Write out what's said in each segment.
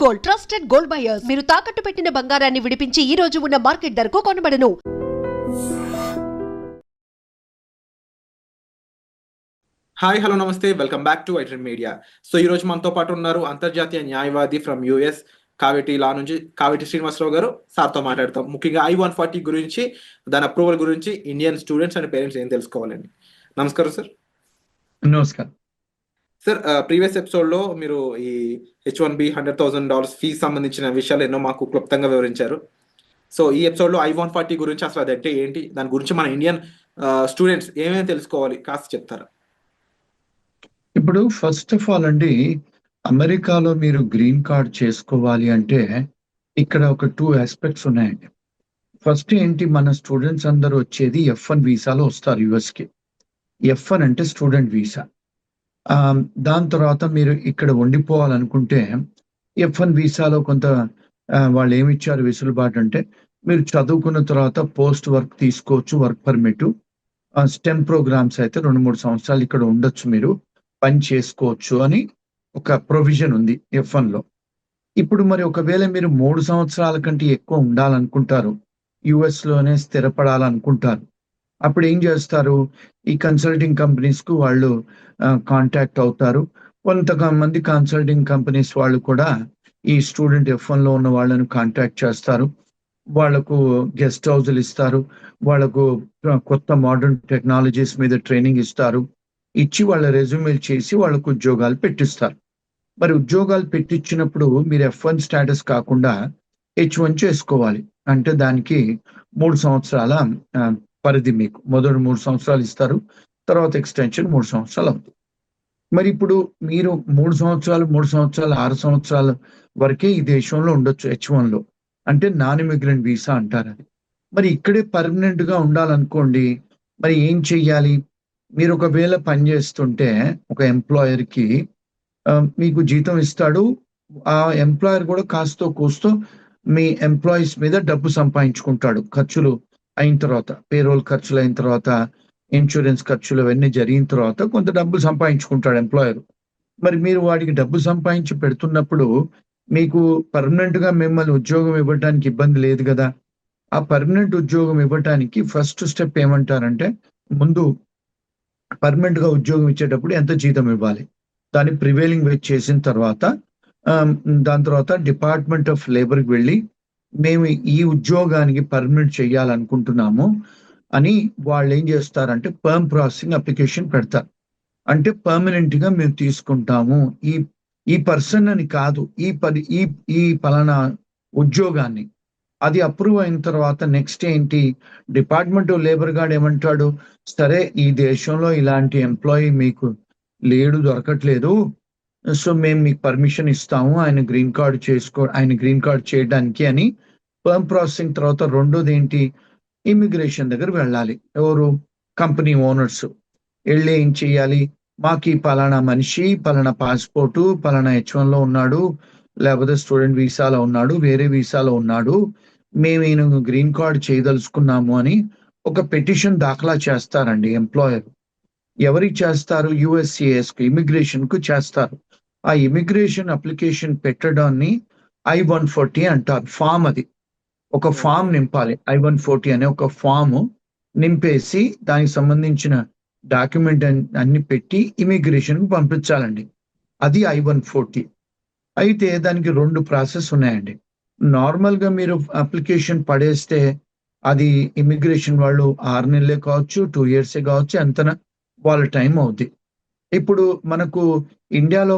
Gold, trusted gold buyers. మీరు తాకట్టు పెట్టిన బంగారాన్ని విడిపించి ఈ రోజు ఉన్న మార్కెట్ ధరకు కొనబడను. హాయ్ హలో నమస్తే, welcome back to iTrend media. So ఈ రోజు మనతో పాటు ఉన్నారు అంతర్జాతీయ న్యాయవాది ఫ్రమ్ యుఎస్ కావేటి లా నుంచి కావేటి శ్రీనివాసరావు గారు. సార్తో మాట్లాడతాం ముఖ్యంగా I-140 గురించి, దాని అప్రూవల్ గురించి ఇండియన్ స్టూడెంట్స్ అండ్ పేరెంట్స్ ఏం తెలుసుకోవాలండి. నమస్కారం సార్. నమస్కారం సార్, ప్రీవియస్ ఎపిసోడ్లో మీరు ఈ H-1B $100,000 ఫీజు సంబంధించిన విషయాలు ఎన్నో మాకు క్లుప్తంగా వివరించారు. సో ఈ ఎపిసోడ్లో I-140 గురించి అసలు అదంటే ఏంటి, దాని గురించి మన ఇండియన్ స్టూడెంట్స్ ఏమేమి తెలుసుకోవాలి కాస్త చెప్తారా? ఇప్పుడు ఫస్ట్ ఆఫ్ ఆల్ అండి, అమెరికాలో మీరు గ్రీన్ కార్డ్ చేసుకోవాలి అంటే ఇక్కడ ఒక 2 ఆస్పెక్ట్స్ ఉన్నాయండి. ఫస్ట్ ఏంటి, మన స్టూడెంట్స్ అందరూ వచ్చేది F1 వీసాలో వస్తారు యుఎస్కి. F1 అంటే స్టూడెంట్ వీసా. దాని తర్వాత మీరు ఇక్కడ ఉండిపోవాలనుకుంటే F1 వీసాలో కొంత వాళ్ళు ఏమిచ్చారు వెసులుబాటు అంటే, మీరు చదువుకున్న తర్వాత పోస్ట్ వర్క్ తీసుకోవచ్చు, వర్క్ పర్మిట్. స్టెమ్ ప్రోగ్రామ్స్ అయితే 2-3 సంవత్సరాలు ఇక్కడ ఉండొచ్చు, మీరు పని చేసుకోవచ్చు అని ఒక ప్రొవిజన్ ఉంది F1లో. ఇప్పుడు మరి ఒకవేళ మీరు 3 సంవత్సరాల కంటే ఎక్కువ ఉండాలనుకుంటారు, యుఎస్లోనే స్థిరపడాలనుకుంటారు, అప్పుడు ఏం చేస్తారు, ఈ కన్సల్టింగ్ కంపెనీస్కు వాళ్ళు కాంటాక్ట్ అవుతారు. కొంతమంది కన్సల్టింగ్ కంపెనీస్ వాళ్ళు కూడా ఈ స్టూడెంట్ F1లో ఉన్న వాళ్ళను కాంటాక్ట్ చేస్తారు. వాళ్లకు గెస్ట్ హౌస్లు ఇస్తారు, వాళ్లకు కొత్త మోడర్న్ టెక్నాలజీస్ మీద ట్రైనింగ్ ఇస్తారు, ఇచ్చి వాళ్ళ రెజ్యూమేలు చేసి వాళ్ళకు ఉద్యోగాలు పెట్టిస్తారు. మరి ఉద్యోగాలు పెట్టించినప్పుడు మీరు F1 స్టేటస్ కాకుండా H1 చేసుకోవాలి. అంటే దానికి 3 సంవత్సరాల పరిధి, మీకు మొదటి 3 సంవత్సరాలు ఇస్తారు, తర్వాత ఎక్స్టెన్షన్ 3 సంవత్సరాలు అవుతుంది. మరి ఇప్పుడు మీరు 3 సంవత్సరాలు 6 సంవత్సరాల వరకే ఈ దేశంలో ఉండొచ్చు H1లో, అంటే నాన్ ఇమిగ్రెంట్ వీసా అంటారు అది. మరి ఇక్కడే పర్మనెంట్ గా ఉండాలనుకోండి, మరి ఏం చెయ్యాలి? మీరు ఒకవేళ పనిచేస్తుంటే ఒక ఎంప్లాయర్కి మీకు జీతం ఇస్తాడు, ఆ ఎంప్లాయర్ కూడా కాస్తో కూస్తో మీ ఎంప్లాయీస్ మీద డబ్బు సంపాదించుకుంటాడు. ఖర్చులు అయిన తర్వాత, పేరోల్ ఖర్చులు అయిన తర్వాత, ఇన్సూరెన్స్ ఖర్చులు అవన్నీ జరిగిన తర్వాత కొంత డబ్బు సంపాదించుకుంటాడు ఎంప్లాయర్. మరి మీరు వాడికి డబ్బు సంపాదించి పెడుతున్నప్పుడు మీకు పర్మనెంట్ గా మిమ్మల్ని ఉద్యోగం ఇవ్వడానికి ఇబ్బంది లేదు కదా. ఆ పర్మనెంట్ ఉద్యోగం ఇవ్వడానికి ఫస్ట్ స్టెప్ ఏమంటారంటే, ముందు పర్మనెంట్ గా ఉద్యోగం ఇచ్చేటప్పుడు ఎంత జీతం ఇవ్వాలి, దాన్ని ప్రివేలింగ్ వేజ్ చేసిన తర్వాత దాని తర్వాత డిపార్ట్మెంట్ ఆఫ్ లేబర్కి వెళ్ళి మేము ఈ ఉద్యోగానికి పర్మనెంట్ చేయాలనుకుంటున్నాము అని వాళ్ళు ఏం చేస్తారంటే పర్మ్ ప్రాసెసింగ్ అప్లికేషన్ పెడతారు. అంటే పర్మనెంట్ గా మేము తీసుకుంటాము ఈ పర్సన్ అని కాదు, ఈ పలానా ఉద్యోగాన్ని. అది అప్రూవ్ అయిన తర్వాత నెక్స్ట్ ఏంటి, డిపార్ట్మెంట్ ఆఫ్ లేబర్ గార్డ్ ఏమంటాడు, సరే ఈ దేశంలో ఇలాంటి ఎంప్లాయీ మీకు లేడు, దొరకట్లేదు, సో మేము మీకు పర్మిషన్ ఇస్తాము ఆయన గ్రీన్ కార్డ్ చేయడానికి అని. పర్మ్ ప్రాసెసింగ్ తర్వాత రెండోది ఏంటి, ఇమిగ్రేషన్ దగ్గర వెళ్ళాలి. ఎవరు, కంపెనీ ఓనర్స్ వెళ్ళి ఏం చెయ్యాలి, మాకు ఈ పలానా మనిషి పలానా పాస్పోర్టు పలానా H1లో ఉన్నాడు, లేకపోతే స్టూడెంట్ వీసాలో ఉన్నాడు, వేరే వీసాలో ఉన్నాడు, మేము ఈయన గ్రీన్ కార్డ్ చేయదలుచుకున్నాము అని ఒక పిటిషన్ దాఖలా చేస్తారండి ఎంప్లాయర్. ఎవరికి చేస్తారు, USCIS కు, ఇమిగ్రేషన్ కు చేస్తారు. ఆ ఇమిగ్రేషన్ అప్లికేషన్ పెట్టడాన్ని I-140 అంటారు. ఫామ్, అది ఒక ఫామ్ నింపాలి. I-140 అనే ఒక ఫామ్ నింపేసి దానికి సంబంధించిన డాక్యుమెంట్ అన్ని పెట్టి ఇమిగ్రేషన్ కు పంపించాలండి. అది I-140. అయితే దానికి 2 ప్రాసెస్ ఉన్నాయండి. నార్మల్ గా మీరు అప్లికేషన్ పడేస్తే అది ఇమిగ్రేషన్ వాళ్ళు 6 నెలలే కావచ్చు, 2 years కావచ్చు, ఎంత వాళ్ళ టైం అవుద్ది. ఇప్పుడు మనకు ఇండియాలో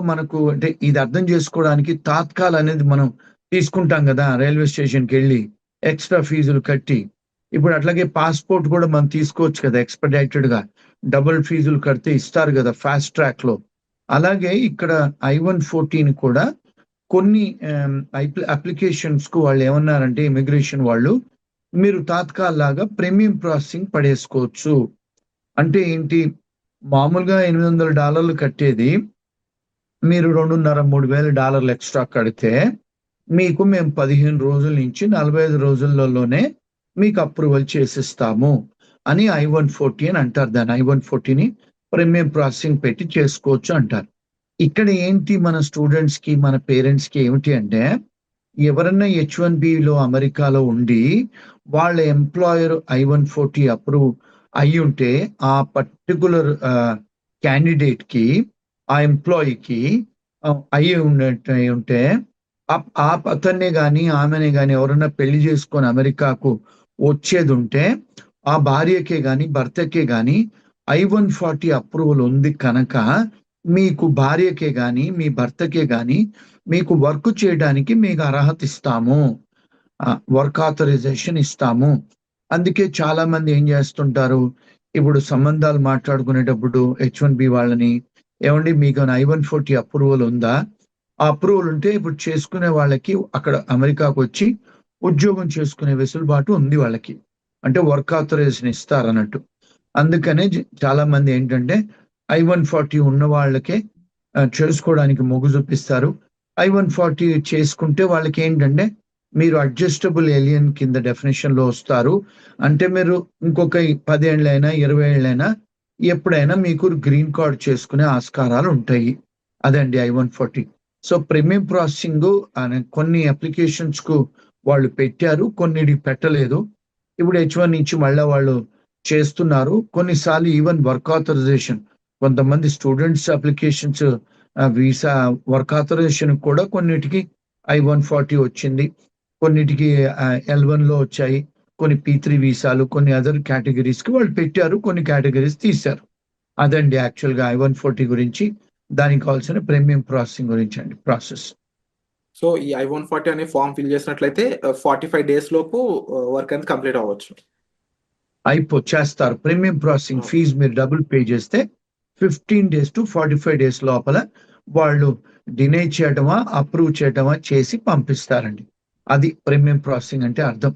అంటే ఇది అర్థం చేసుకోవడానికి తాత్కాల్ అనేది మనం తీసుకుంటాం కదా, రైల్వే స్టేషన్కి వెళ్ళి ఎక్స్ట్రా ఫీజులు కట్టి. ఇప్పుడు అట్లాగే పాస్పోర్ట్ కూడా మనం తీసుకోవచ్చు కదా ఎక్స్పెడిటెడ్ గా, డబుల్ ఫీజులు కడితే ఇస్తారు కదా ఫాస్ట్ ట్రాక్ లో. అలాగే ఇక్కడ I-140 కూడా కొన్ని అప్లికేషన్స్ కు వాళ్ళు ఏమన్నారంటే, ఇమిగ్రేషన్ వాళ్ళు, మీరు తాత్కాల్ లాగా ప్రీమియం ప్రాసెసింగ్ పడేసుకోవచ్చు. అంటే ఏంటి, మామూలుగా $800 కట్టేది మీరు $2,500-3,000 ఎక్స్ట్రా కడితే మీకు మేము 15 రోజుల నుంచి 45 రోజులలోనే మీకు అప్రూవల్ చేసిస్తాము అని I-140 అని అంటారు. దాన్ని I-140ని ప్రీమియం ప్రాసెసింగ్ పెట్టి చేసుకోవచ్చు అంటారు. ఇక్కడ ఏంటి మన స్టూడెంట్స్ కి మన పేరెంట్స్ కి ఏమిటి అంటే, ఎవరన్నా H1B లో అమెరికాలో ఉండి వాళ్ళ ఎంప్లాయర్ I-140 అప్రూవ్ అయి ఉంటే ఆ పర్టికులర్ క్యాండిడేట్ కి, ఆ ఎంప్లాయీకి అయి ఉంటే అతన్నే గాని ఆమెనే గాని ఎవరన్నా పెళ్లి చేసుకొని అమెరికాకు వచ్చేది ఉంటే ఆ భార్యకే గాని భర్తకే గాని I-140 అప్రూవల్ ఉంది కనుక మీకు భార్యకే గాని మీ భర్తకే గాని మీకు వర్క్ చేయడానికి మీకు అర్హత ఇస్తాము, వర్క్ ఆథరైజేషన్ ఇస్తాము. అందుకే చాలా మంది ఏం చేస్తుంటారు, ఇప్పుడు సంబంధాలు మాట్లాడుకునేటప్పుడు H1B వాళ్ళని, ఏమండి మీకు I-140 అప్రూవల్ ఉందా? ఆ అప్రూవల్ ఉంటే ఇప్పుడు చేసుకునే వాళ్ళకి అక్కడ అమెరికాకు వచ్చి ఉద్యోగం చేసుకునే వెసులుబాటు ఉంది వాళ్ళకి, అంటే వర్క్ ఆథరైజేషన్ ఇస్తారు అన్నట్టు. అందుకనే చాలా మంది ఏంటంటే I-140 ఉన్న వాళ్ళకే చేసుకోవడానికి మొగ్గు చూపిస్తారు. I-140 చేసుకుంటే వాళ్ళకి ఏంటంటే మీరు అడ్జస్టబుల్ ఏలియన్ కింద డెఫినేషన్ లో వస్తారు. అంటే మీరు ఇంకొక 10 ఏళ్ళైనా 20 ఏళ్ళైనా ఎప్పుడైనా మీకు గ్రీన్ కార్డ్ చేసుకునే ఆస్కారాలు ఉంటాయి. అదండి I-140. సో ప్రీమియం ప్రాసెసింగ్ అనే కొన్ని అప్లికేషన్స్ కు వాళ్ళు పెట్టారు, కొన్నిటికి పెట్టలేదు. ఇప్పుడు H1 నుంచి మళ్ళీ వాళ్ళు చేస్తున్నారు. కొన్నిసార్లు ఈవెన్ వర్క్ ఆథరైజేషన్, కొంతమంది students applications visa work authorisation కూడా కొన్నిటికి I-140 వచ్చింది, కొన్నిటికి L1 లో వచ్చాయి, కొన్ని P3 వీసాలు, కొన్ని అదర్ కేటగిరీస్ కి వాళ్ళు పెట్టారు, కొన్ని కేటగిరీస్ తీశారు. అదండి యాక్చువల్ గా I-140 గురించి, దానికి కావాల్సిన ప్రీమియం ప్రాసెసింగ్ గురించి అండి ప్రాసెస్. సో ఈ I-140 అనే ఫామ్ ఫిల్ చేసినట్లయితే 45 days లోపు వర్క్ అనేది కంప్లీట్ అవ్వచ్చు. చేస్తారు. ప్రీమియం ప్రాసెసింగ్ ఫీజు మీరు డబుల్ పే చేస్తే 15 days to 45 days లోపల వాళ్ళు డినై చేయటమా అప్రూవ్ చేయటమా చేసి పంపిస్తారండి. అది ప్రీమియం ప్రాసెసింగ్ అంటే అర్థం.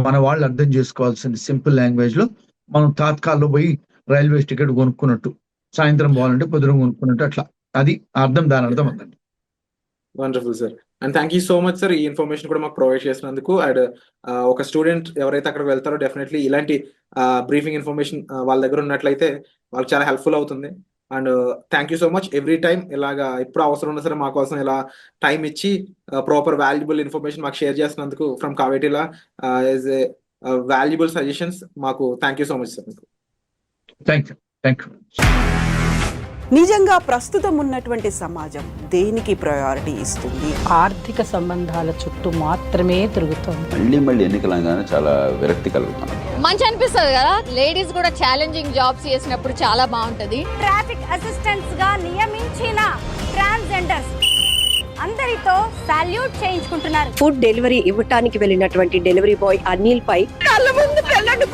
మన వాళ్ళు అర్థం చేసుకోవాల్సింది సింపుల్ లాంగ్వేజ్ లో, మనం తాత్కాల్లో పోయి రైల్వే టికెట్ కొనుక్కున్నట్టు, సాయంత్రం పోవాలంటే పొద్దున కొనుక్కున్నట్టు, అట్లా అది అర్థం, దాని అర్థం అందండి. Wonderful sir, and thank you so much sir ఈ ఇన్ఫర్మేషన్ కూడా మాకు ప్రొవైడ్ చేసినందుకు. అండ్ ఒక స్టూడెంట్ ఎవరైతే అక్కడికి వెళ్తారో డెఫినెట్లీ ఇలాంటి బ్రీఫింగ్ ఇన్ఫర్మేషన్ వాళ్ళ దగ్గర ఉన్నట్లయితే వాళ్ళకి చాలా హెల్ప్ఫుల్ అవుతుంది. And thank you so much every time ఇలాగా ఎప్పుడు అవసరం ఉన్నా సరే మా కోసం ఇలా టైం ఇచ్చి ప్రాపర్ వాల్యుబుల్ ఇన్ఫర్మేషన్ మాకు షేర్ చేసినందుకు ఫ్రమ్ కావేటిలా యాజ్ ఏ వాల్యుబుల్ సజెషన్స్ మాకు thank you so much sir. Thank you. నిజంగా ప్రస్తుతం ఉన్నటువంటి సమాజం దేనికి ప్రయారిటీ ఇస్తుంది? ఆర్థిక సంబంధాల చుట్టూ మాత్రమే తిరుగుతుంది. మళ్ళీ ఎన్నికలంగానే చాలా విరక్తి కలుగుతాం. మంచి అనిపిస్తుంది కదా, లేడీస్ కూడా ఛాలెంజింగ్ జాబ్స్ చేసినప్పుడు చాలా బాగుంటది. ట్రాఫిక్ అసిస్టెంట్స్ గా నియమించిన ట్రాన్స్జెండర్స్ అందరితో సాల్యూట్ చేయించుకుంటున్నారు. ఫుడ్ డెలివరీ ఇవ్వటానికి వెళ్ళినటువంటి డెలివరీ బాయ్ అనిల్ పై కళ్ళ ముందు పెళ్ళండి